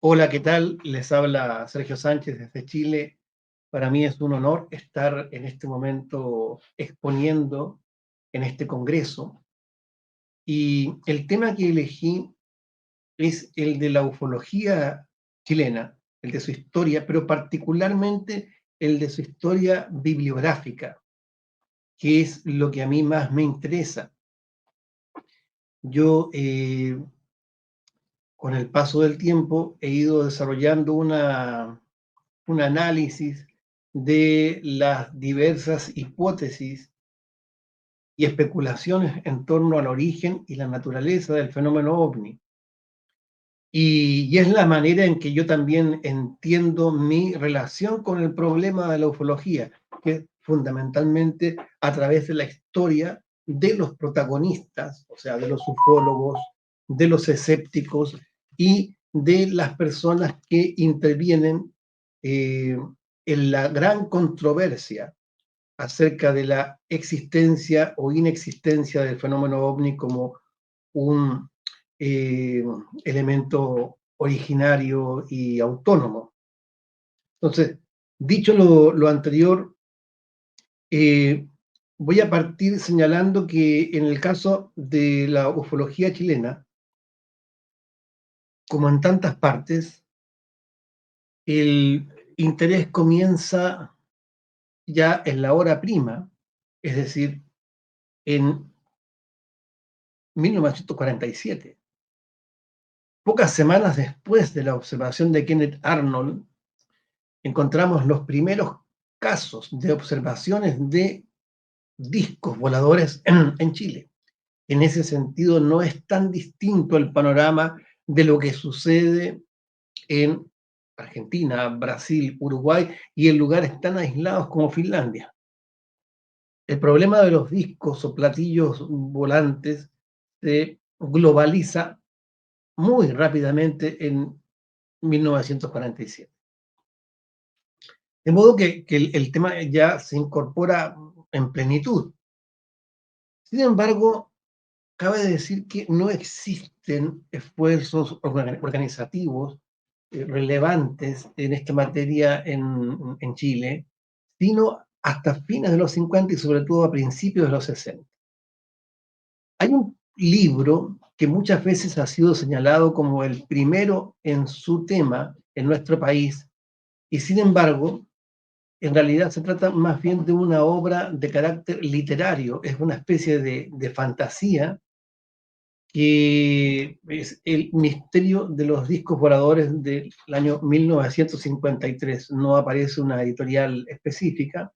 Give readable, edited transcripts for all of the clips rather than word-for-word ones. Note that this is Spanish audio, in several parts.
Hola, ¿qué tal? Les habla Sergio Sánchez desde Chile. Para mí es un honor estar en este momento exponiendo en este congreso. Y el tema que elegí es el de la ufología chilena, el de su historia, pero particularmente el de su historia bibliográfica, que es lo que a mí más me interesa. Yo, con el paso del tiempo, he ido desarrollando un análisis de las diversas hipótesis y especulaciones en torno al origen y la naturaleza del fenómeno ovni. Y es la manera en que yo también entiendo mi relación con el problema de la ufología, que es fundamentalmente a través de la historia de los protagonistas, o sea, de los ufólogos, de los escépticos y de las personas que intervienen eh, en la gran controversia acerca de la existencia o inexistencia del fenómeno ovni como un eh, elemento originario y autónomo. Entonces, dicho lo anterior, eh, voy a partir señalando que en el caso de la ufología chilena, como en tantas partes, el interés comienza ya en la hora prima, es decir, en 1947. Pocas semanas después de la observación de Kenneth Arnold, encontramos los primeros casos de observaciones de discos voladores en Chile. En ese sentido, no es tan distinto el panorama de lo que sucede en Argentina, Brasil, Uruguay y en lugares tan aislados como Finlandia. El problema de los discos o platillos volantes se globaliza muy rápidamente en 1947. De modo que el tema ya se incorpora en plenitud. Sin embargo, cabe decir que no existen esfuerzos organizativos relevantes en esta materia en Chile, sino hasta fines de los 50 y sobre todo a principios de los 60. Hay un libro que muchas veces ha sido señalado como el primero en su tema en nuestro país, y sin embargo, en realidad se trata más bien de una obra de carácter literario, es una especie de fantasía que es El misterio de los discos voladores del año 1953. No aparece una editorial específica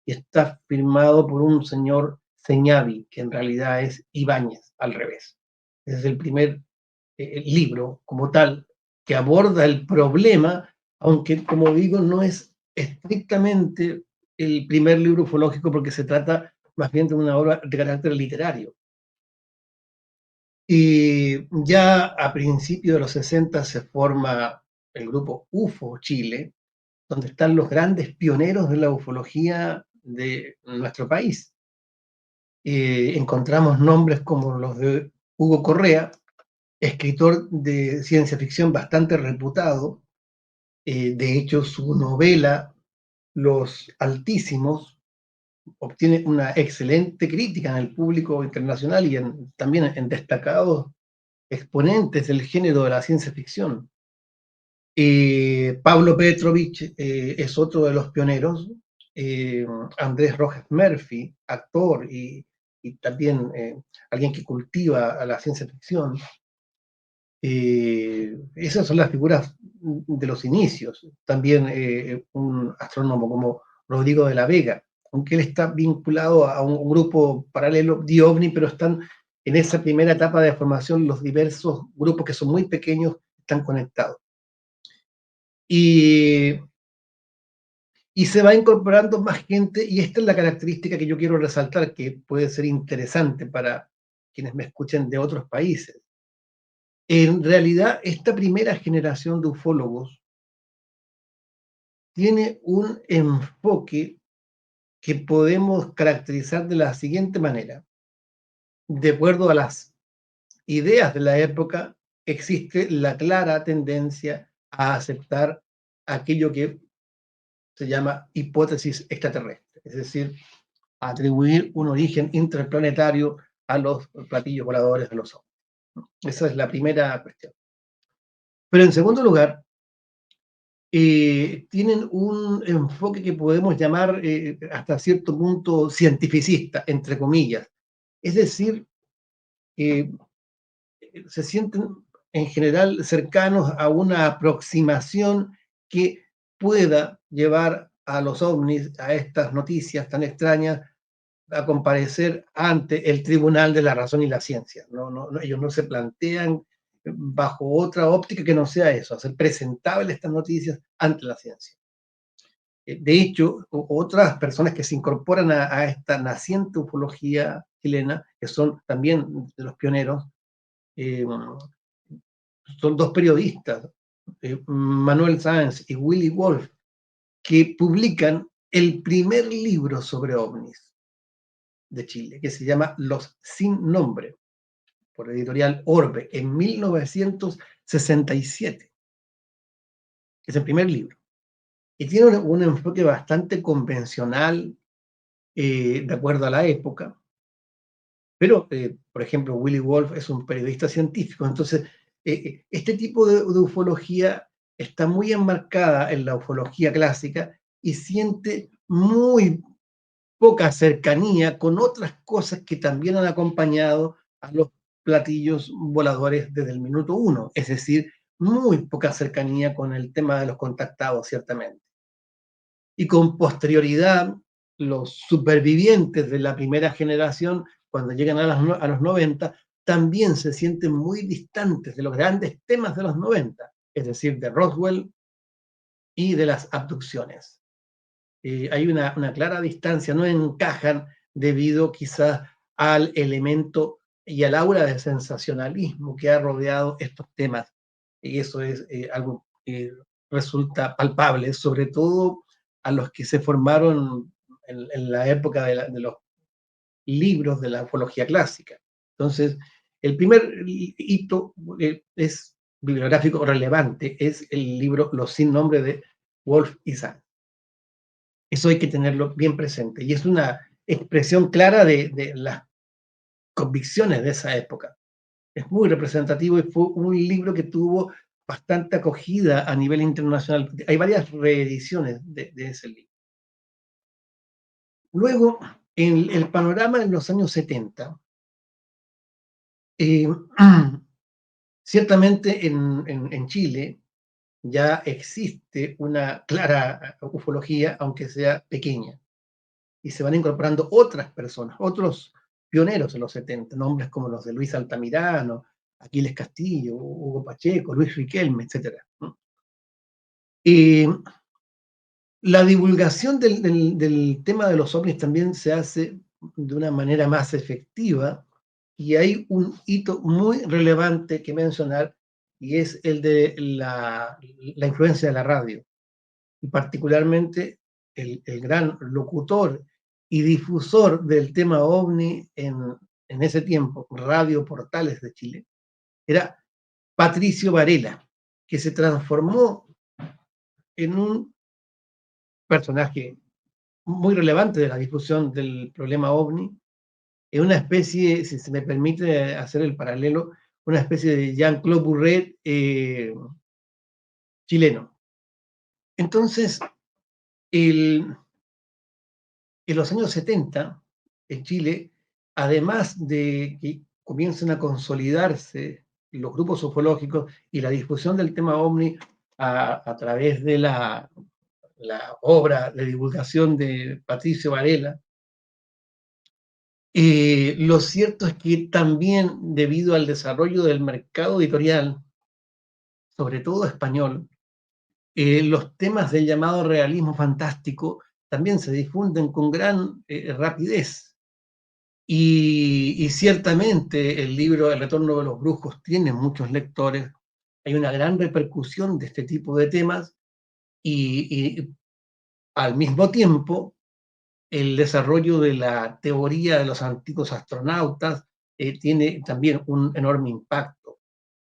y está firmado por un señor Señavi, que en realidad es Ibáñez, al revés. Es el primer libro como tal que aborda el problema, aunque como digo, no es estrictamente el primer libro ufológico porque se trata más bien de una obra de carácter literario. Y ya a principios de los 60 se forma el grupo UFO Chile, donde están los grandes pioneros de la ufología de nuestro país. Encontramos nombres como los de Hugo Correa, escritor de ciencia ficción bastante reputado. De hecho, su novela Los Altísimos obtiene una excelente crítica en el público internacional y también en destacados exponentes del género de la ciencia ficción. Pablo Petrovich es otro de los pioneros. eh, Andrés Rojas Murphy, actor y también alguien que cultiva a la ciencia ficción. Esas son las figuras de los inicios. También un astrónomo como Rodrigo de la Vega, aunque él está vinculado a un grupo paralelo, DIOVNI, pero están en esa primera etapa de formación, los diversos grupos que son muy pequeños están conectados. Y, y se va incorporando más gente, y esta es la característica que yo quiero resaltar, que puede ser interesante para quienes me escuchen de otros países. En realidad, esta primera generación de ufólogos tiene un enfoque que podemos caracterizar de la siguiente manera. De acuerdo a las ideas de la época, existe la clara tendencia a aceptar aquello que se llama hipótesis extraterrestre, es decir, a atribuir un origen interplanetario a los platillos voladores de los ovnis. Esa es la primera cuestión. Pero en segundo lugar, tienen un enfoque que podemos llamar hasta cierto punto cientificista, entre comillas. Es decir, eh, se sienten en general cercanos a una aproximación que pueda llevar a los ovnis, a estas noticias tan extrañas, a comparecer ante el tribunal de la razón y la ciencia. Ellos no se plantean bajo otra óptica que no sea eso, hacer presentables estas noticias ante la ciencia. De hecho, otras personas que se incorporan a esta naciente ufología chilena, que son también de los pioneros, eh, son dos periodistas, Manuel Sáenz y Willy Wolf, que publican el primer libro sobre ovnis de Chile, que se llama Los Sin Nombre, por editorial Orbe, en 1967. Es el primer libro. Y tiene un enfoque bastante convencional, de acuerdo a la época, pero, por ejemplo, Willy Wolf es un periodista científico, entonces este tipo de ufología está muy enmarcada en la ufología clásica y siente muy poca cercanía con otras cosas que también han acompañado a los platillos voladores desde el minuto uno, es decir, muy poca cercanía con el tema de los contactados, ciertamente. Y con posterioridad, los supervivientes de la primera generación, cuando llegan a los 90, también se sienten muy distantes de los grandes temas de los 90, es decir, de Roswell y de las abducciones. Hay una clara distancia, no encajan debido quizás al elemento y al aura de sensacionalismo que ha rodeado estos temas. Y eso es algo que resulta palpable, sobre todo a los que se formaron en la época de los libros de la ufología clásica. Entonces, el primer hito es bibliográfico relevante, es el libro Los Sin Nombre de Wolf y Sand. Eso hay que tenerlo bien presente. Y es una expresión clara de las convicciones de esa época. Es muy representativo y fue un libro que tuvo bastante acogida a nivel internacional. Hay varias reediciones de ese libro. Luego, en el panorama en los años 70, eh, ciertamente en Chile ya existe una clara ufología, aunque sea pequeña. Y se van incorporando otras personas, otros pioneros en los 70, nombres como los de Luis Altamirano, Aquiles Castillo, Hugo Pacheco, Luis Riquelme, etc. Y la divulgación del tema de los ovnis también se hace de una manera más efectiva y hay un hito muy relevante que mencionar y es el de la influencia de la radio y particularmente el gran locutor y difusor del tema ovni en ese tiempo, Radio Portales de Chile, era Patricio Varela, que se transformó en un personaje muy relevante de la difusión del problema ovni, en una especie, si se me permite hacer el paralelo, una especie de Jean-Claude Bourret chileno. Entonces, el, en los años 70, en Chile, además de que comiencen a consolidarse los grupos ufológicos y la difusión del tema OVNI a través de la obra de divulgación de Patricio Varela, lo cierto es que también debido al desarrollo del mercado editorial, sobre todo español, los temas del llamado realismo fantástico también se difunden con gran rapidez. Y ciertamente el libro El retorno de los brujos tiene muchos lectores, hay una gran repercusión de este tipo de temas y al mismo tiempo el desarrollo de la teoría de los antiguos astronautas tiene también un enorme impacto.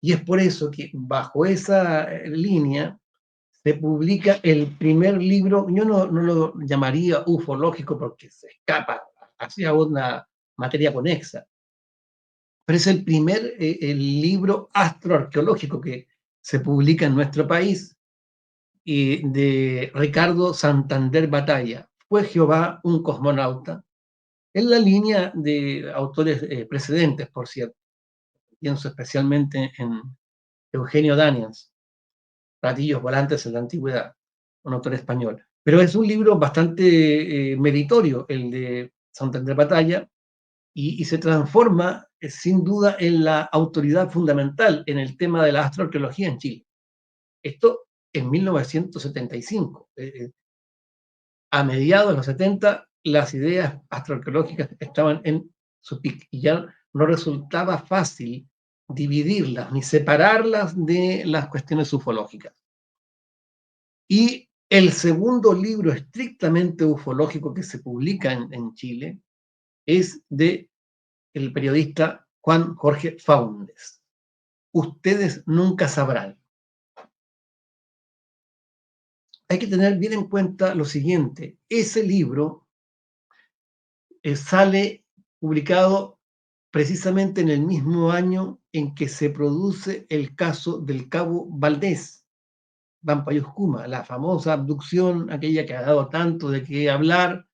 Y es por eso que bajo esa línea se publica el primer libro, yo no lo llamaría ufológico porque se escapa hacia una materia conexa, pero es el primer el libro astroarqueológico que se publica en nuestro país, de Ricardo Santander Batalla. ¿Fue Jehová un cosmonauta? En la línea de autores precedentes, por cierto. Pienso especialmente en Eugenio Daniels, Platillos volantes en la antigüedad, un autor español. Pero es un libro bastante meritorio, el de Santander Batalla, y se transforma sin duda en la autoridad fundamental en el tema de la astroarqueología en Chile. Esto en 1975. A mediados de los 70, las ideas astroarqueológicas estaban en su pic y ya no resultaba fácil dividirlas ni separarlas de las cuestiones ufológicas. Y el segundo libro estrictamente ufológico que se publica en Chile es de el periodista Juan Jorge Faúndez. Ustedes nunca sabrán. Hay que tener bien en cuenta lo siguiente: ese libro sale publicado precisamente en el mismo año en que se produce el caso del cabo Valdés, Pampayuscuma, la famosa abducción, aquella que ha dado tanto de qué hablar,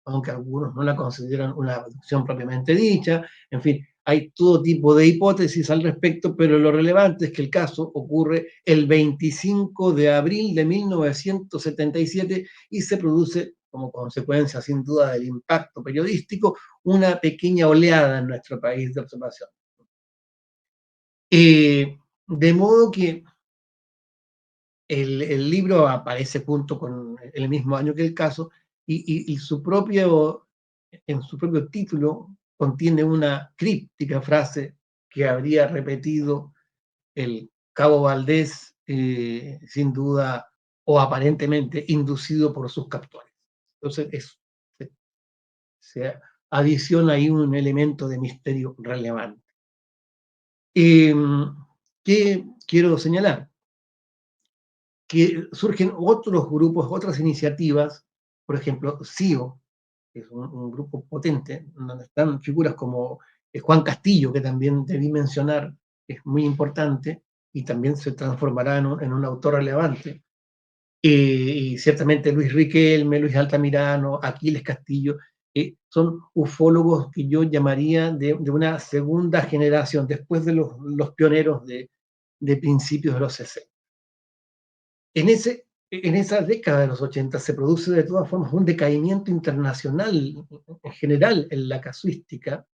aunque algunos no la consideran una abducción propiamente dicha. En fin, hay todo tipo de hipótesis al respecto, pero lo relevante es que el caso ocurre el 25 de abril de 1977 y se produce, como consecuencia sin duda del impacto periodístico, una pequeña oleada en nuestro país de observación. De modo que el libro aparece junto con el mismo año que el caso y su en su propio título contiene una críptica frase que habría repetido el cabo Valdés, sin duda o aparentemente inducido por sus captores. Entonces se adiciona ahí un elemento de misterio relevante. ¿Qué quiero señalar? Que surgen otros grupos, otras iniciativas, por ejemplo, CIO, que es un grupo potente, donde están figuras como Juan Castillo, que también debí mencionar, es muy importante y también se transformará en un autor relevante. Y ciertamente Luis Riquelme, Luis Altamirano, Aquiles Castillo, son ufólogos que yo llamaría de una segunda generación, después de los pioneros de principios de los 60. En esa década de los 80 se produce de todas formas un decaimiento internacional en general en la casuística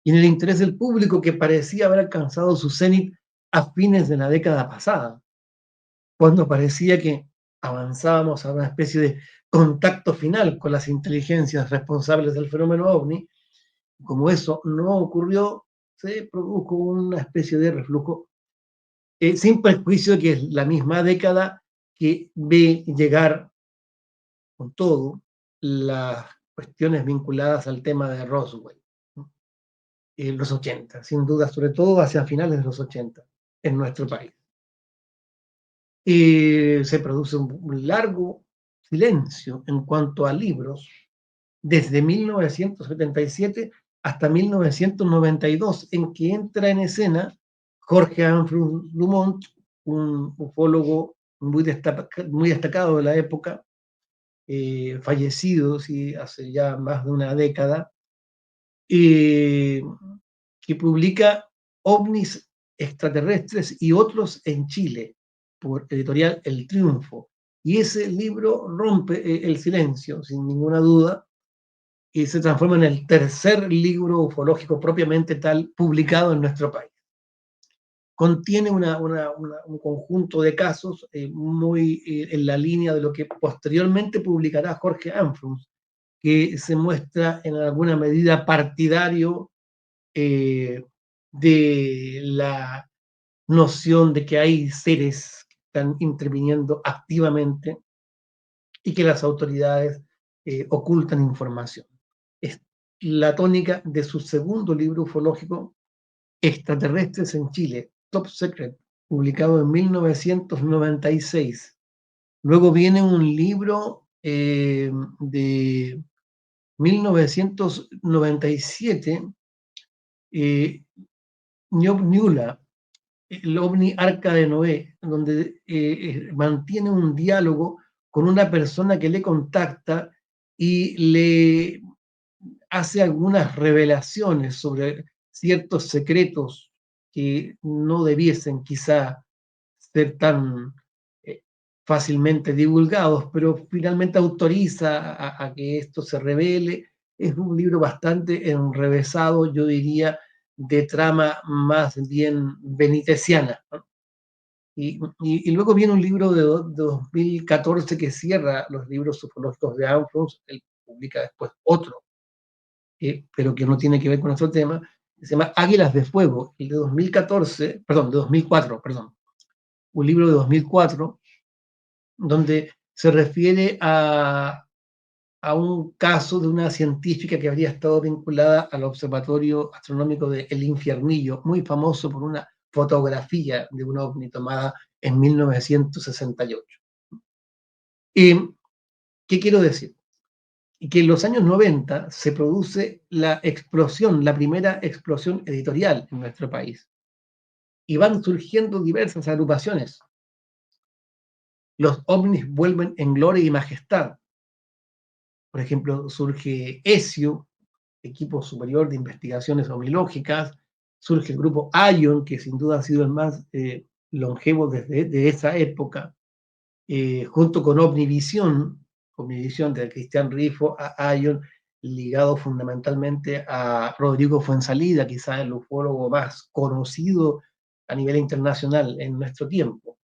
y en el interés del público, que parecía haber alcanzado su cenit a fines de la década pasada, cuando parecía que avanzábamos a una especie de contacto final con las inteligencias responsables del fenómeno ovni. Como eso no ocurrió, se produjo una especie de reflujo, sin perjuicio de que es la misma década que ve llegar con todo las cuestiones vinculadas al tema de Roswell, ¿no? En los 80, sin duda, sobre todo hacia finales de los 80 en nuestro país. Se produce un largo silencio en cuanto a libros desde 1977 hasta 1992, en que entra en escena Jorge Anfrun Dumont, un ufólogo muy destacado de la época, fallecido sí, hace ya más de una década, eh, que publica OVNIs extraterrestres y otros en Chile, por editorial El Triunfo. Y ese libro rompe el silencio, sin ninguna duda, y se transforma en el tercer libro ufológico propiamente tal publicado en nuestro país. Contiene un conjunto de casos muy en la línea de lo que posteriormente publicará Jorge Anfrus, que se muestra en alguna medida partidario de la noción de que hay seres que están interviniendo activamente y que las autoridades ocultan información. Es la tónica de su segundo libro ufológico, Extraterrestres en Chile, Top Secret, publicado en 1996. Luego viene un libro de 1997, Niula, el OVNI Arca de Noé, donde mantiene un diálogo con una persona que le contacta y le hace algunas revelaciones sobre ciertos secretos que no debiesen quizá ser tan eh, fácilmente divulgados, pero finalmente autoriza a que esto se revele. Es un libro bastante enrevesado, yo diría, de trama más bien benitesiana, ¿no? Y luego viene un libro de 2014 que cierra los libros ufológicos de Armstrong. Él publica después otro, pero que no tiene que ver con nuestro tema, que se llama Águilas de Fuego, el de 2014, perdón, de 2004, perdón, un libro de 2004, donde se refiere a un caso de una científica que habría estado vinculada al Observatorio Astronómico de El Infiernillo, muy famoso por una fotografía de un ovni tomada en 1968. ¿Qué quiero decir? Que en los años 90 se produce la explosión, la primera explosión editorial en nuestro país, y van surgiendo diversas agrupaciones. Los ovnis vuelven en gloria y majestad. Por ejemplo, surge ESIO, Equipo Superior de Investigaciones Ovnilógicas, surge el grupo ION, que sin duda ha sido el más longevo desde esa época, junto con Omnivisión de Cristian Rifo, a ION, ligado fundamentalmente a Rodrigo Fuenzalida, quizás el ufólogo más conocido a nivel internacional en nuestro tiempo.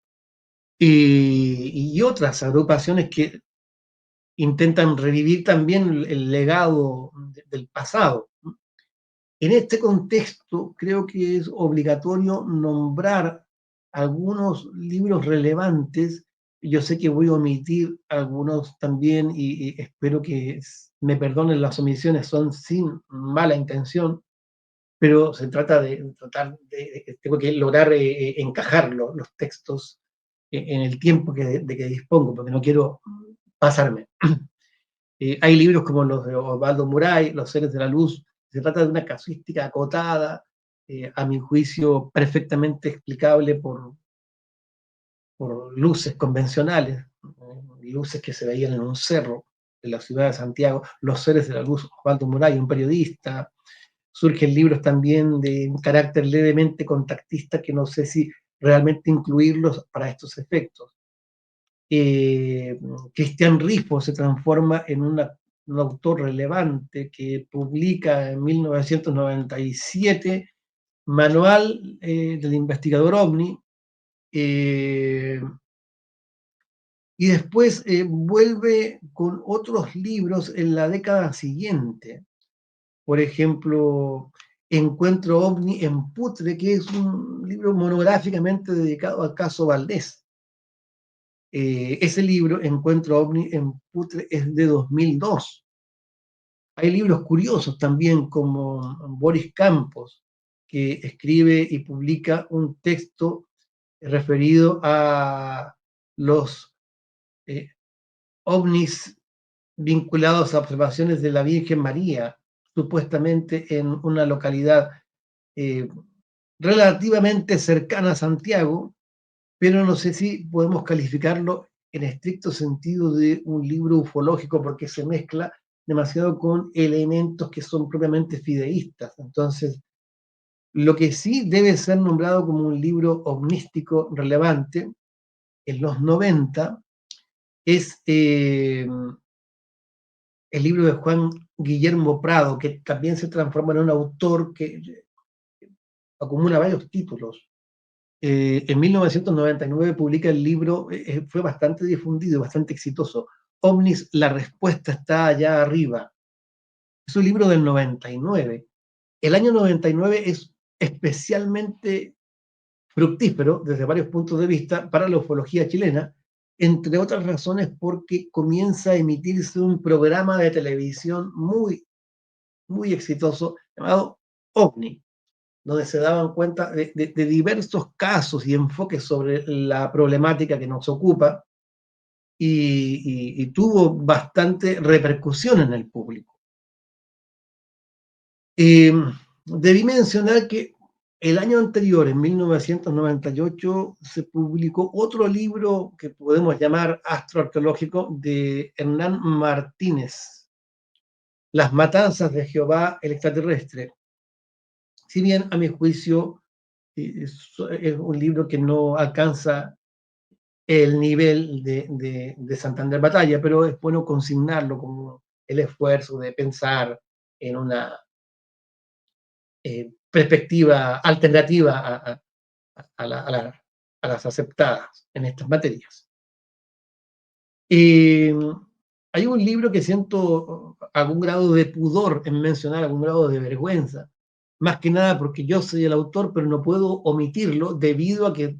Y otras agrupaciones que intentan revivir también el legado del pasado. En este contexto, creo que es obligatorio nombrar algunos libros relevantes. Yo sé que voy a omitir algunos también y espero que me perdonen las omisiones, son sin mala intención, pero se trata de tratar de tengo que lograr encajar los textos en el tiempo de que dispongo, porque no quiero pasarme. Hay libros como los de Osvaldo Muray, Los seres de la luz. Se trata de una casuística acotada, a mi juicio perfectamente explicable por luces convencionales, luces que se veían en un cerro de la ciudad de Santiago. Los seres de la luz, Osvaldo Muray, un periodista. Surgen libros también de un carácter levemente contactista que no sé si realmente incluirlos para estos efectos. Cristian Rifo se transforma en un autor relevante que publica en 1997 Manual del Investigador OVNI, eh, y después vuelve con otros libros en la década siguiente. Por ejemplo, Encuentro OVNI en Putre, que es un libro monográficamente dedicado al caso Valdés. Ese libro, Encuentro OVNI en Putre, es de 2002. Hay libros curiosos también, como Boris Campos, que escribe y publica un texto referido a los eh, ovnis vinculados a observaciones de la Virgen María, supuestamente en una localidad eh, relativamente cercana a Santiago, pero no sé si podemos calificarlo en estricto sentido de un libro ufológico porque se mezcla demasiado con elementos que son propiamente fideístas. Entonces, lo que sí debe ser nombrado como un libro ovnístico relevante en los 90 es el libro de Juan Guillermo Prado, que también se transforma en un autor que acumula varios títulos. En 1999 publica el libro, fue bastante difundido, bastante exitoso, OVNIS, la respuesta está allá arriba. Es un libro del 99. El año 99 es especialmente fructífero desde varios puntos de vista para la ufología chilena, entre otras razones porque comienza a emitirse un programa de televisión muy, muy exitoso llamado OVNI, donde se daban cuenta de diversos casos y enfoques sobre la problemática que nos ocupa y tuvo bastante repercusión en el público. Debí mencionar que el año anterior, en 1998, se publicó otro libro que podemos llamar astroarqueológico de Hernán Martínez, Las matanzas de Jehová el extraterrestre. Si bien, a mi juicio, es un libro que no alcanza el nivel de Santander Batalla, pero es bueno consignarlo como el esfuerzo de pensar en una perspectiva alternativa a las aceptadas en estas materias. Hay un libro que siento algún grado de pudor en mencionar, algún grado de vergüenza, más que nada porque yo soy el autor, pero no puedo omitirlo debido a que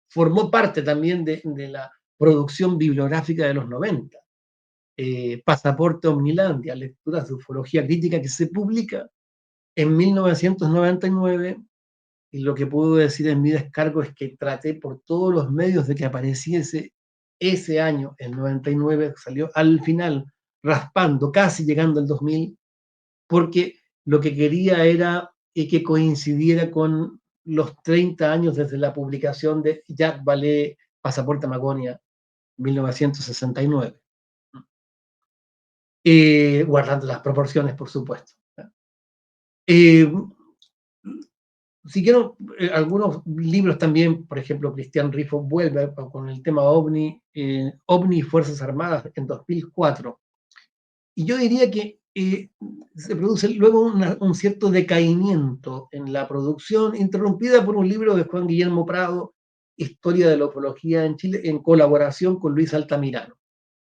formó parte también de la producción bibliográfica de los 90. Pasaporte Omnilandia, lecturas de ufología crítica, que se publica en 1999, y lo que puedo decir en mi descargo es que traté por todos los medios de que apareciese ese año, el 99, salió al final raspando, casi llegando al 2000, porque lo que quería era que coincidiera con los 30 años desde la publicación de Jacques Vallée, Pasaporte Magonia, 1969. Guardando las proporciones, por supuesto. Eh, Siguieron algunos libros también, por ejemplo, Cristian Rifo vuelve con el tema OVNI, OVNI y Fuerzas Armadas en 2004. Y yo diría que se produce luego un cierto decaimiento en la producción, interrumpida por un libro de Juan Guillermo Prado, Historia de la ufología en Chile, en colaboración con Luis Altamirano.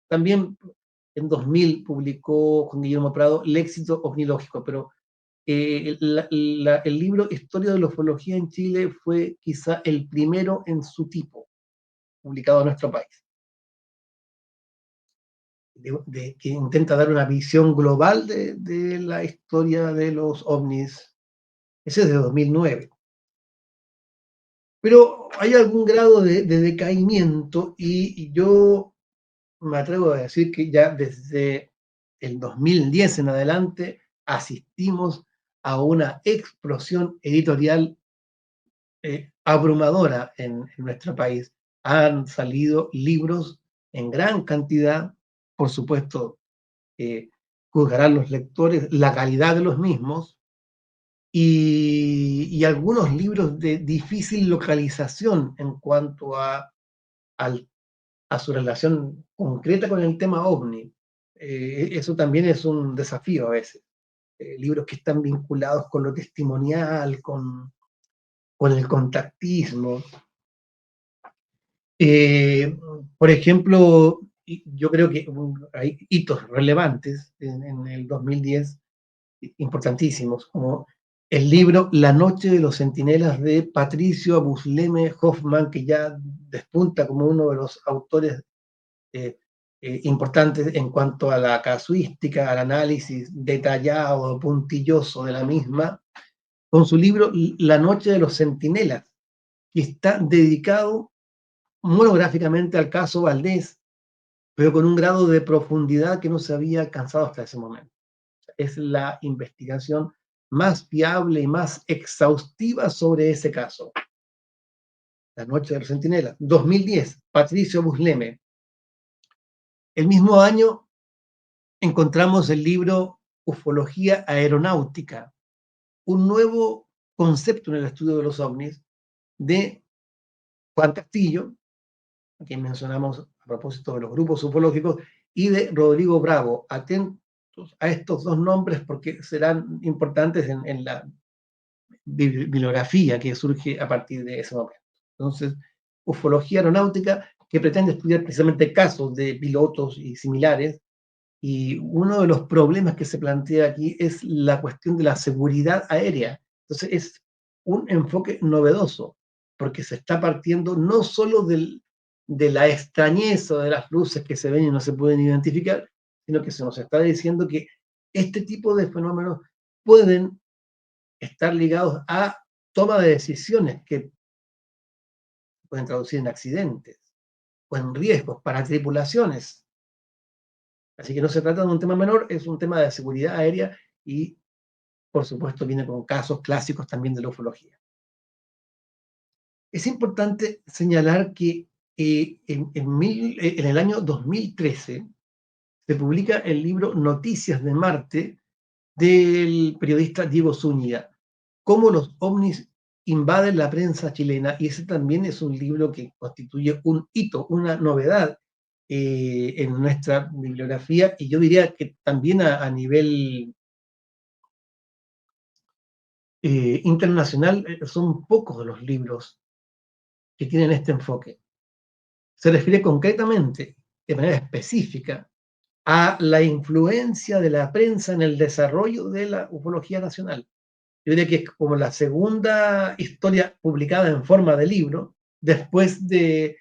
También en 2000 publicó Juan Guillermo Prado Léxico ovnilógico, pero el libro Historia de la ufología en Chile fue quizá el primero en su tipo publicado en nuestro país, que intenta dar una visión global de la historia de los ovnis. Ese es de 2009. Pero hay algún grado de decaimiento y yo me atrevo a decir que ya desde el 2010 en adelante asistimos a una explosión editorial abrumadora en nuestro país. Han salido libros en gran cantidad, por supuesto, juzgarán los lectores la calidad de los mismos, y algunos libros de difícil localización en cuanto a su relación concreta con el tema OVNI. Eso también es un desafío a veces. Libros que están vinculados con lo testimonial, con el contactismo. Eh, por ejemplo, yo creo que hay hitos relevantes en el 2010, importantísimos, como el libro La noche de los centinelas de Patricio Abusleme Hoffman, que ya despunta como uno de los autores importantes en cuanto a la casuística, al análisis detallado, puntilloso de la misma, con su libro La noche de los centinelas, que está dedicado monográficamente al caso Valdés, pero con un grado de profundidad que no se había alcanzado hasta ese momento. Es la investigación más fiable y más exhaustiva sobre ese caso. La noche de los centinelas, 2010, Patricio Busleme. El mismo año encontramos el libro Ufología Aeronáutica, un nuevo concepto en el estudio de los ovnis, de Juan Castillo, a quien mencionamos a propósito de los grupos ufológicos, y de Rodrigo Bravo. Atentos a estos dos nombres porque serán importantes en la bibliografía que surge a partir de ese momento. Entonces, ufología aeronáutica, que pretende estudiar precisamente casos de pilotos y similares, y uno de los problemas que se plantea aquí es la cuestión de la seguridad aérea. Entonces, es un enfoque novedoso, porque se está partiendo no solo de la extrañeza de las luces que se ven y no se pueden identificar, sino que se nos está diciendo que este tipo de fenómenos pueden estar ligados a toma de decisiones que pueden traducir en accidentes o en riesgos para tripulaciones. Así que no se trata de un tema menor, es un tema de seguridad aérea y, por supuesto, viene con casos clásicos también de la ufología. Es importante señalar que en el año 2013 se publica el libro Noticias de Marte del periodista Diego Zúñiga, cómo los ovnis invaden la prensa chilena, y ese también es un libro que constituye un hito, una novedad en nuestra bibliografía, y yo diría que también a nivel internacional son pocos de los libros que tienen este enfoque. Se refiere concretamente, de manera específica, a la influencia de la prensa en el desarrollo de la ufología nacional. Yo diría que es como la segunda historia publicada en forma de libro, después de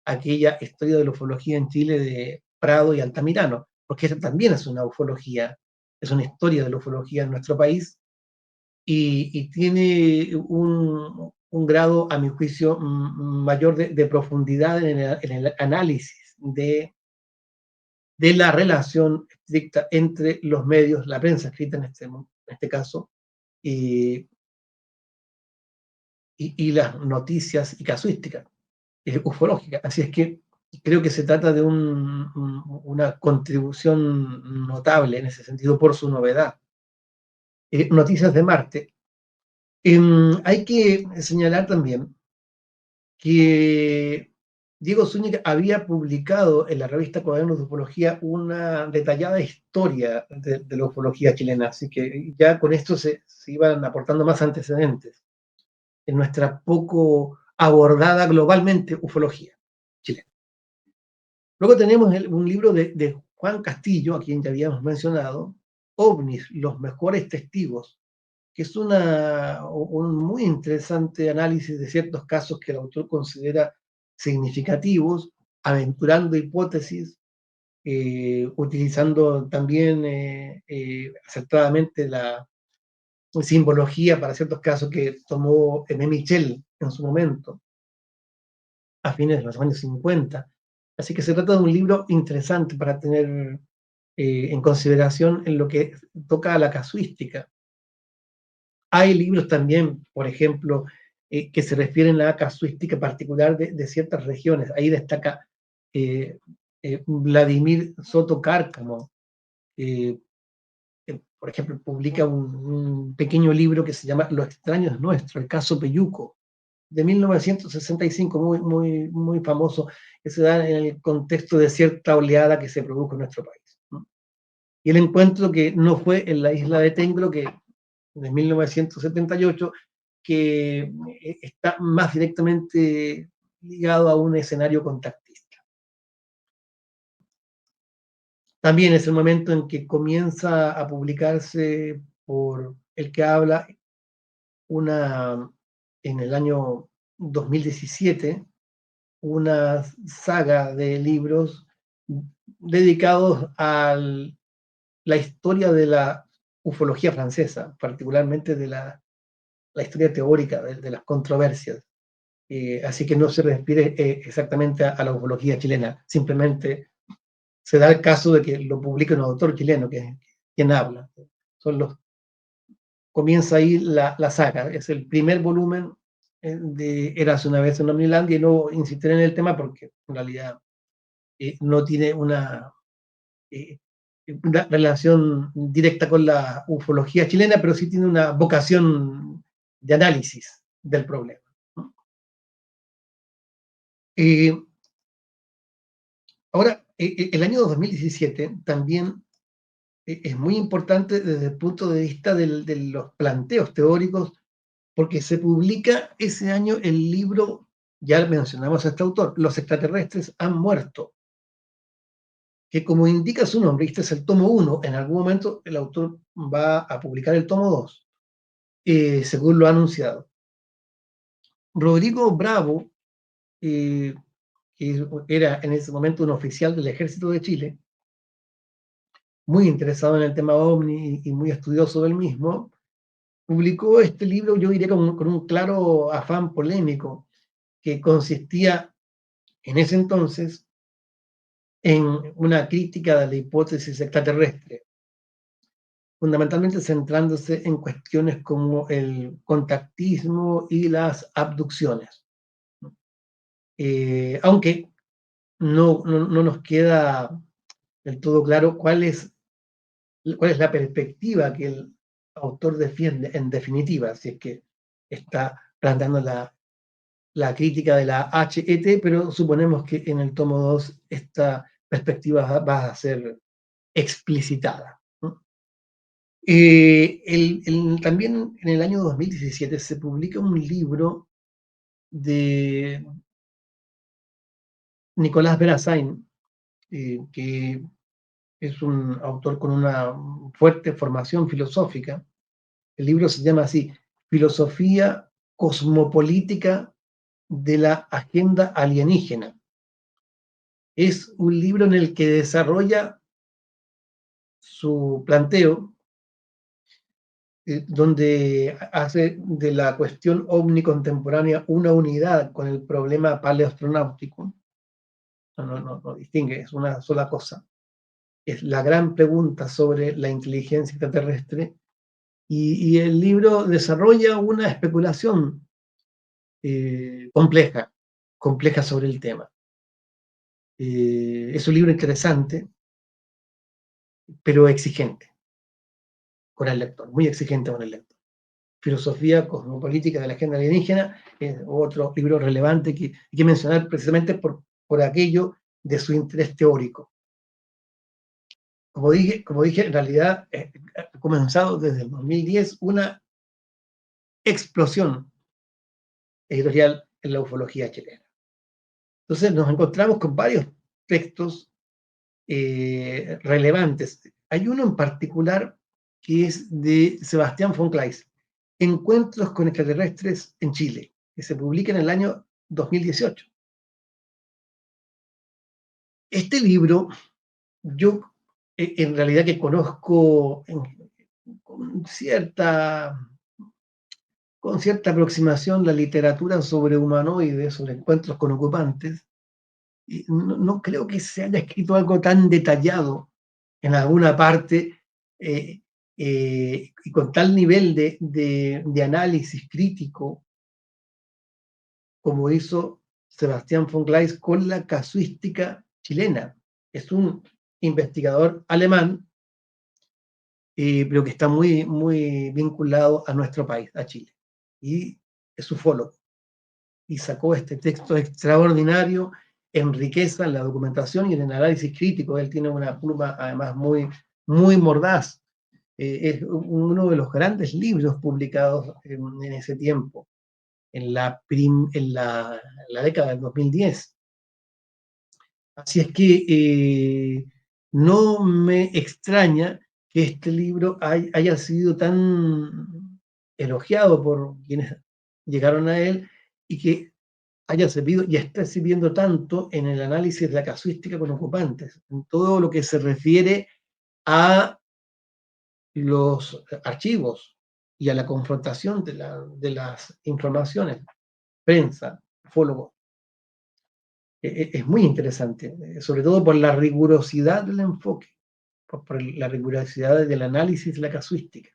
aquella historia de la ufología en Chile de Prado y Altamirano, porque esa también es una ufología, es una historia de la ufología en nuestro país, y tiene un grado, a mi juicio, mayor de profundidad en el análisis de la relación estricta entre los medios, la prensa escrita en este caso, y, y las noticias y casuísticas ufológicas. Así es que creo que se trata de una contribución notable en ese sentido por su novedad. Noticias de Marte. Hay que señalar también que Diego Zúñiga había publicado en la revista Cuadernos de Ufología una detallada historia de la ufología chilena, así que ya con esto se iban aportando más antecedentes en nuestra poco abordada globalmente ufología chilena. Luego tenemos un libro de Juan Castillo, a quien ya habíamos mencionado, OVNIs, los mejores testigos, que es un muy interesante análisis de ciertos casos que el autor considera significativos, aventurando hipótesis, utilizando también acertadamente la simbología para ciertos casos que tomó M. Michel en su momento, a fines de los años 50. Así que se trata de un libro interesante para tener en consideración en lo que toca a la casuística. Hay libros también, por ejemplo, que se refieren a la casuística particular de ciertas regiones. Ahí destaca Vladimir Soto Cárcamo, eh, por ejemplo, publica un pequeño libro que se llama Lo extraño es nuestro, el caso Peyuco, de 1965, muy famoso, que se da en el contexto de cierta oleada que se produjo en nuestro país, ¿no? Y el encuentro que no fue en la isla de Tenglo, que de 1978, que está más directamente ligado a un escenario contactista. También es el momento en que comienza a publicarse por el que habla una, en el año 2017, una saga de libros dedicados a la historia de la ufología francesa, particularmente de la historia teórica de las controversias. Así que no se refiere exactamente a la ufología chilena, simplemente se da el caso de que lo publica un autor chileno, que es quien habla. Son los, comienza ahí la saga, es el primer volumen de Eras una vez en Omnilandia, y no insistiré en el tema porque en realidad no tiene eh, una relación directa con la ufología chilena, pero sí tiene una vocación de análisis del problema, ¿no? Eh, Ahora, el año 2017 también es muy importante desde el punto de vista de los planteos teóricos, porque se publica ese año el libro, ya mencionamos a este autor, Los extraterrestres han muerto, que como indica su nombre, este es el tomo 1, en algún momento el autor va a publicar el tomo 2, según lo ha anunciado. Rodrigo Bravo, eh, que era en ese momento un oficial del Ejército de Chile, muy interesado en el tema OVNI y muy estudioso del mismo, publicó este libro, yo diría, con un claro afán polémico, que consistía en ese entonces en una crítica de la hipótesis extraterrestre, fundamentalmente centrándose en cuestiones como el contactismo y las abducciones. Aunque no nos queda del todo claro cuál es la perspectiva que el autor defiende en definitiva, si es que está planteando la crítica de la HET, pero suponemos que en el tomo 2 esta perspectiva va a ser explicitada, ¿no? También en el año 2017 se publica un libro de Nicolás Verassain, que es un autor con una fuerte formación filosófica. El libro se llama así, Filosofía Cosmopolítica de la Agenda Alienígena. Es un libro en el que desarrolla su planteo, donde hace de la cuestión omnicontemporánea una unidad con el problema paleoastronáutico. No distingue, es una sola cosa. Es la gran pregunta sobre la inteligencia extraterrestre, y el libro desarrolla una especulación compleja, compleja sobre el tema. Es un libro interesante, pero exigente con el lector, muy exigente con el lector. Filosofía cosmopolítica de la agenda alienígena es otro libro relevante que hay que mencionar precisamente por aquello de su interés teórico. Como dije, en realidad ha comenzado desde el 2010 una explosión editorial en la ufología chilena. Entonces nos encontramos con varios textos relevantes. Hay uno en particular que es de Sebastián von Kleist, Encuentros con extraterrestres en Chile, que se publica en el año 2018. Este libro, yo en realidad que conozco con cierta, con cierta aproximación la literatura sobre humanoides, sobre encuentros con ocupantes, y no creo que se haya escrito algo tan detallado en alguna parte, y con tal nivel de análisis crítico como hizo Sebastián von Gleis con la casuística chilena. Es un investigador alemán, pero que está muy vinculado a nuestro país, a Chile. Y es ufólogo. Y sacó este texto extraordinario en riqueza, en la documentación y en el análisis crítico. Él tiene una pluma además muy mordaz. Es uno de los grandes libros publicados en ese tiempo, en la década del 2010. Así es que no me extraña que este libro haya sido tan elogiado por quienes llegaron a él, y que haya servido y esté sirviendo tanto en el análisis de la casuística con ocupantes, en todo lo que se refiere a los archivos y a la confrontación de las informaciones, prensa, ufólogos. Es muy interesante, sobre todo por la rigurosidad del enfoque, por la rigurosidad del análisis de la casuística.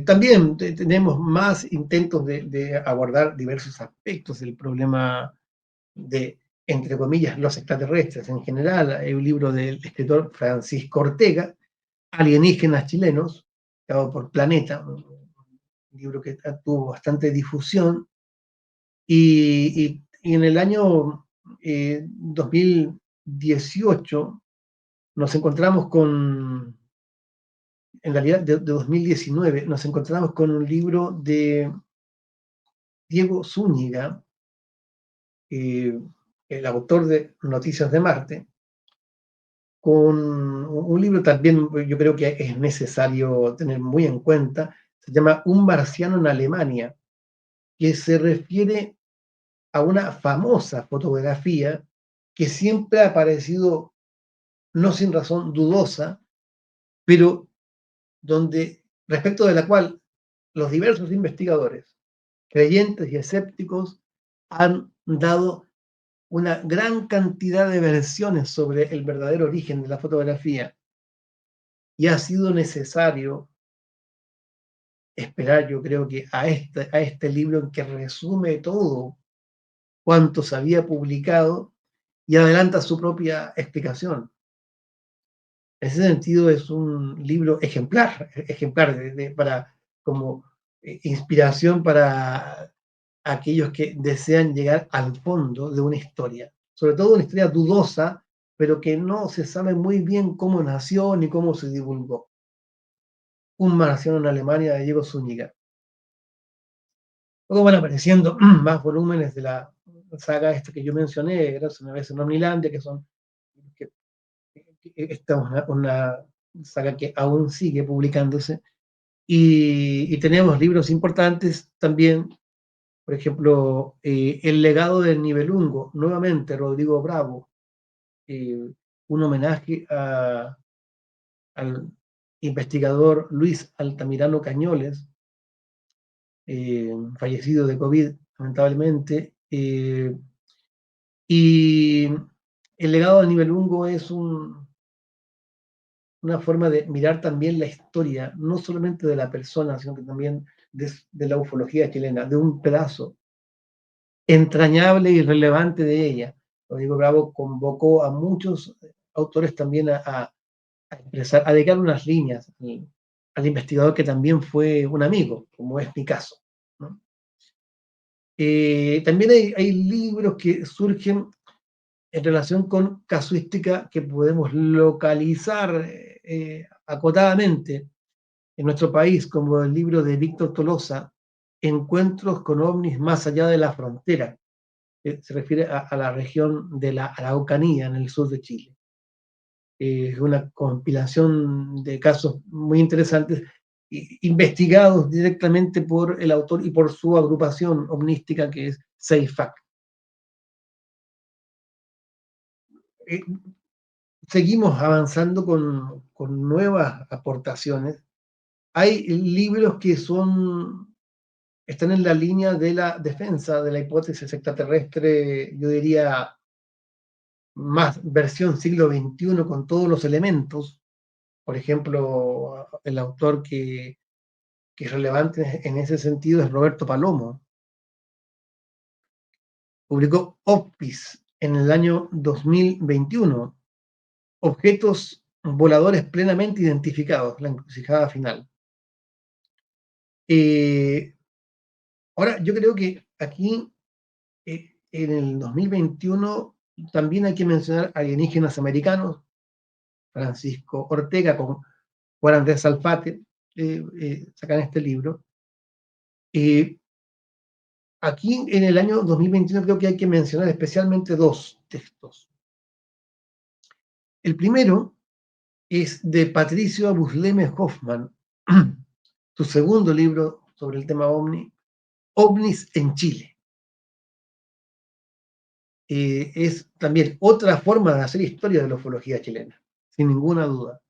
También tenemos más intentos de abordar diversos aspectos del problema de, entre comillas, los extraterrestres en general. Hay un libro del escritor Francisco Ortega, Alienígenas chilenos, creado por Planeta, un libro que tuvo bastante difusión, y en el año 2018 nos encontramos con, en realidad de 2019, nos encontramos con un libro de Diego Zúñiga, eh, el autor de Noticias de Marte, con un libro también yo creo que es necesario tener muy en cuenta, se llama Un marciano en Alemania, que se refiere a una famosa fotografía que siempre ha aparecido, no sin razón, dudosa, pero donde, respecto de la cual los diversos investigadores, creyentes y escépticos, han dado una gran cantidad de versiones sobre el verdadero origen de la fotografía y ha sido necesario esperar, yo creo que a este libro en que resume todo cuanto se había publicado y adelanta su propia explicación. En ese sentido es un libro ejemplar para como inspiración para aquellos que desean llegar al fondo de una historia, sobre todo una historia dudosa, pero que no se sabe muy bien cómo nació ni cómo se divulgó. Un marciano en Alemania de Diego Zúñiga. Luego van apareciendo más volúmenes de la saga esta que yo mencioné, Eros una vez en Omnilandia, que son que, esta es una saga que aún sigue publicándose. Y tenemos libros importantes también, por ejemplo, El legado del Nibelungo, nuevamente Rodrigo Bravo, un homenaje al investigador Luis Altamirano Cañoles, fallecido de COVID, lamentablemente. Y el legado del Nibelungo es una forma de mirar también la historia, no solamente de la persona, sino que también de la ufología chilena, de un pedazo entrañable y relevante de ella. Rodrigo Bravo convocó a muchos autores también a expresar, a dedicar unas líneas al investigador que también fue un amigo, como es mi caso, ¿no? También hay libros que surgen en relación con casuística que podemos localizar acotadamente en nuestro país, como el libro de Víctor Tolosa, Encuentros con ovnis más allá de la frontera, que se refiere a la región de la Araucanía, en el sur de Chile. Es una compilación de casos muy interesantes, investigados directamente por el autor y por su agrupación omnística que es CEIFAC. Eh, Seguimos avanzando con nuevas aportaciones. Hay libros que están en la línea de la defensa de la hipótesis extraterrestre, yo diría, más versión siglo XXI con todos los elementos. Por ejemplo, el autor que es relevante en ese sentido es Roberto Palomo. Publicó OPIS en el año 2021, Objetos voladores plenamente identificados, la encrucijada final. Ahora, yo creo que aquí, en el 2021, también hay que mencionar alienígenas americanos, Francisco Ortega con Juan Andrés Alfate, sacan este libro. Aquí en el año 2021 creo que hay que mencionar especialmente dos textos. El primero es de Patricio Busleme Hoffman, su segundo libro sobre el tema OVNI, OVNIs en Chile. Es también otra forma de hacer historia de la ufología chilena, sin ninguna duda.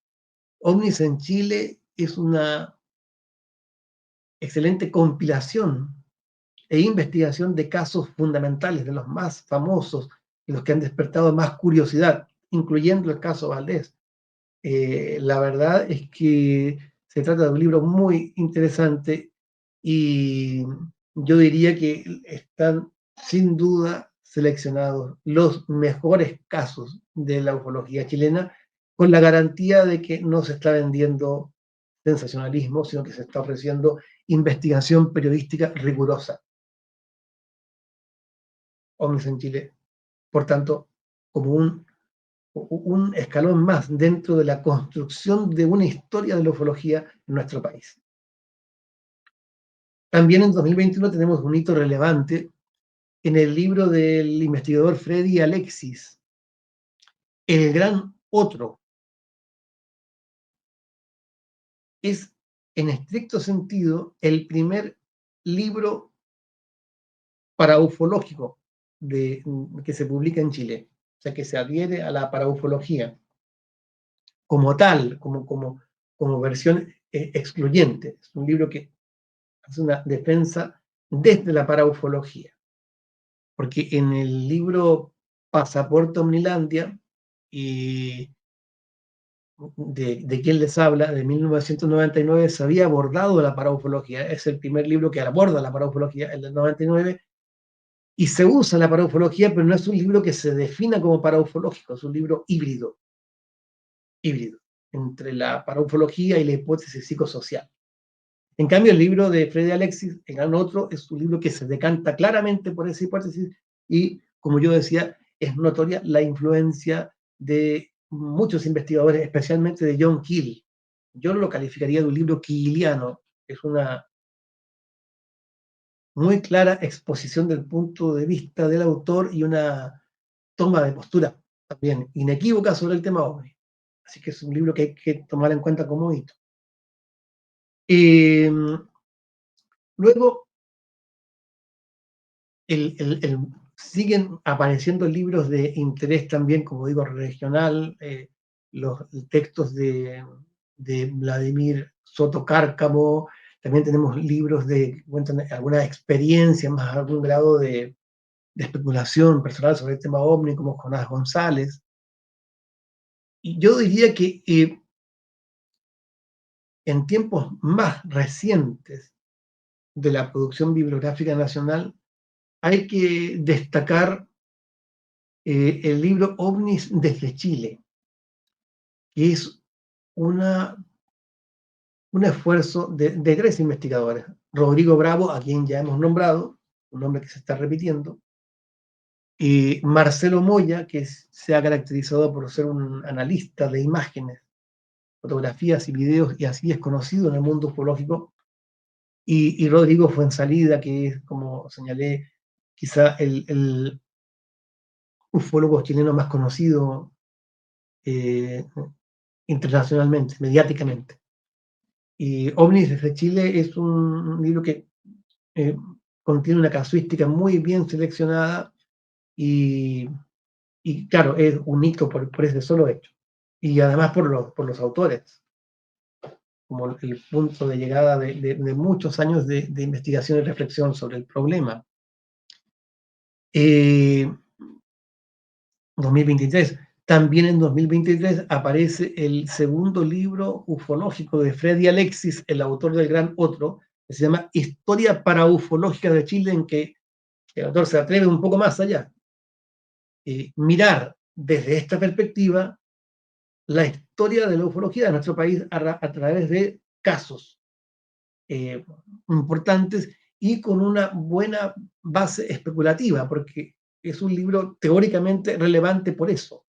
OVNIs en Chile es una excelente compilación e investigación de casos fundamentales, de los más famosos y los que han despertado más curiosidad, incluyendo el caso Valdés. La verdad es que se trata de un libro muy interesante y yo diría que están sin duda seleccionados los mejores casos de la ufología chilena, con la garantía de que no se está vendiendo sensacionalismo, sino que se está ofreciendo investigación periodística rigurosa. OVNIs en Chile, por tanto, como un escalón más dentro de la construcción de una historia de la ufología en nuestro país. También en 2021 tenemos un hito relevante en el libro del investigador Freddy Alexis, El Gran Otro. Es, en estricto sentido, el primer libro paraufológico que se publica en Chile, o sea, que se adhiere a la paraufología como tal, como versión excluyente. Es un libro que hace una defensa desde la paraufología, porque en el libro Pasaporte Omnilandia, y de quién les habla, de 1999, se había abordado la paraufología. Es el primer libro que aborda la paraufología, el del 99, y se usa la paraufología, pero no es un libro que se defina como paraufológico, es un libro híbrido entre la paraufología y la hipótesis psicosocial. En cambio, el libro de Freddy Alexis, El Gran Otro, es un libro que se decanta claramente por esa hipótesis y, como yo decía, es notoria la influencia de muchos investigadores, especialmente de John Keel. Yo lo calificaría de un libro keeliano. Es una muy clara exposición del punto de vista del autor y una toma de postura también inequívoca sobre el tema OVNI. Así que es un libro que hay que tomar en cuenta como hito. Eh, Luego, siguen apareciendo libros de interés también, como digo, regional, los textos de Vladimir Soto Cárcamo, también tenemos libros que cuentan alguna experiencia, más algún grado de especulación personal sobre el tema OVNI, como Jonás González. Y yo diría que en tiempos más recientes de la producción bibliográfica nacional hay que destacar el libro OVNIs desde Chile, que es una, un esfuerzo de tres investigadores. Rodrigo Bravo, a quien ya hemos nombrado, un nombre que se está repitiendo, y Marcelo Moya, que se ha caracterizado por ser un analista de imágenes, fotografías y videos, y así es conocido en el mundo ufológico, y Rodrigo Fuenzalida, que es, como señalé, quizá el ufólogo chileno más conocido eh, internacionalmente, mediáticamente. Y OVNIs desde Chile es un libro que eh, contiene una casuística muy bien seleccionada y, y claro, es un hito por ese solo hecho. Y además por los autores, como el punto de llegada de muchos años de investigación y reflexión sobre el problema. 2023. También en 2023 aparece el segundo libro ufológico de Freddy Alexis, el autor del Gran Otro, que se llama Historia Paraufológica de Chile, en que el autor se atreve un poco más allá. Mirar desde esta perspectiva la historia de la ufología de nuestro país a través de casos eh, importantes y con una buena base especulativa, porque es un libro teóricamente relevante por eso.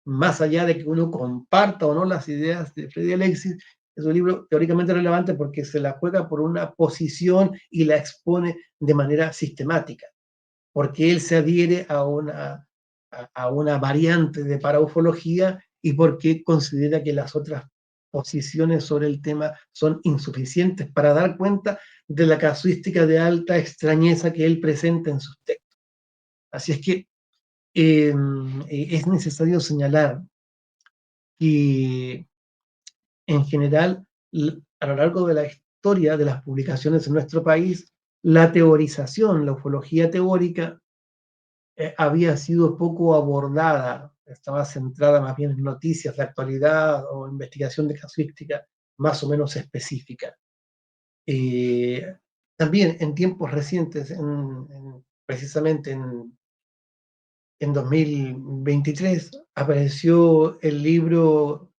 Más allá de que uno comparta o no las ideas de Freddy Alexis, es un libro teóricamente relevante porque se la juega por una posición y la expone de manera sistemática, porque él se adhiere a una variante de paraufología y porque considera que las otras posiciones sobre el tema son insuficientes para dar cuenta de la casuística de alta extrañeza que él presenta en sus textos. Así es que es necesario señalar que en general, a lo largo de la historia de las publicaciones en nuestro país, la teorización, la ufología teórica, había sido poco abordada, estaba centrada más bien en noticias de actualidad o investigación de casuística más o menos específica. Eh, También en tiempos recientes, precisamente en 2023, apareció el libro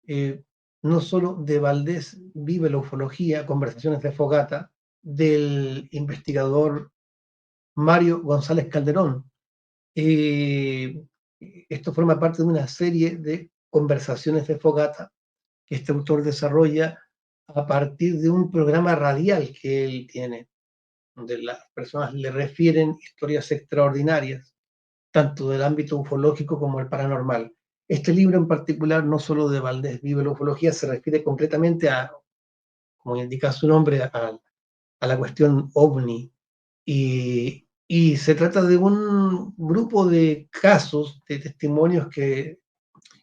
eh, no solo de Valdés Vive la Ufología, Conversaciones de Fogata, del investigador Mario González Calderón. Eh, Esto forma parte de una serie de conversaciones de Fogata que este autor desarrolla a partir de un programa radial que él tiene, donde las personas le refieren historias extraordinarias tanto del ámbito ufológico como el paranormal. Este libro en particular, no solo de Valdés Vive la Ufología, se refiere concretamente a, como indica su nombre, a la cuestión ovni. Y se trata de un grupo de casos, de testimonios que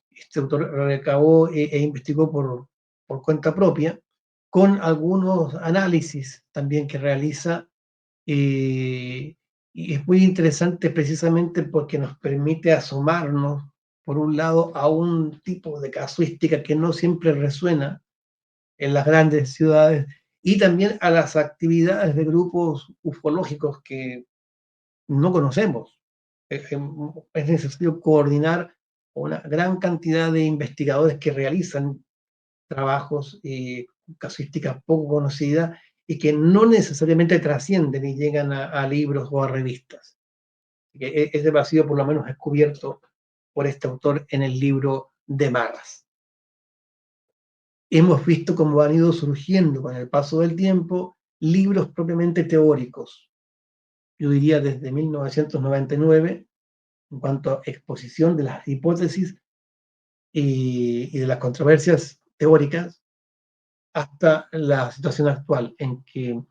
este autor recabó e investigó por cuenta propia, con algunos análisis también que realiza, eh, y es muy interesante precisamente porque nos permite asomarnos, por un lado, a un tipo de casuística que no siempre resuena en las grandes ciudades, y también a las actividades de grupos ufológicos que no conocemos. Es necesario coordinar una gran cantidad de investigadores que realizan trabajos y casuísticas poco conocidas y que no necesariamente trascienden y llegan a libros o a revistas. Ese vacío por lo menos es cubierto por este autor en el libro de Marras. Hemos visto cómo han ido surgiendo con el paso del tiempo libros propiamente teóricos. Yo diría desde 1999, en cuanto a exposición de las hipótesis y de las controversias teóricas, hasta la situación actual, en que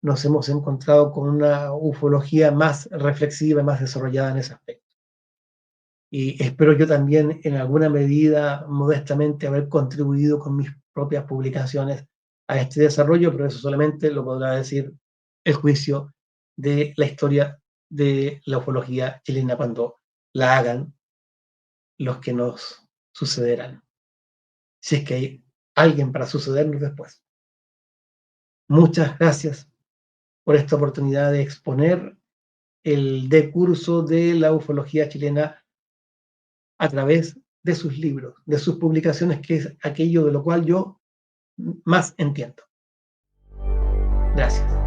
nos hemos encontrado con una ufología más reflexiva, más desarrollada en ese aspecto. Y espero yo también, en alguna medida, modestamente, haber contribuido con mis propias publicaciones a este desarrollo, pero eso solamente lo podrá decir el juicio de la historia de la ufología chilena cuando la hagan los que nos sucederán, si es que hay alguien para sucedernos después. Muchas gracias por esta oportunidad de exponer el decurso de la ufología chilena a través de sus libros, de sus publicaciones, que es aquello de lo cual yo más entiendo. Gracias.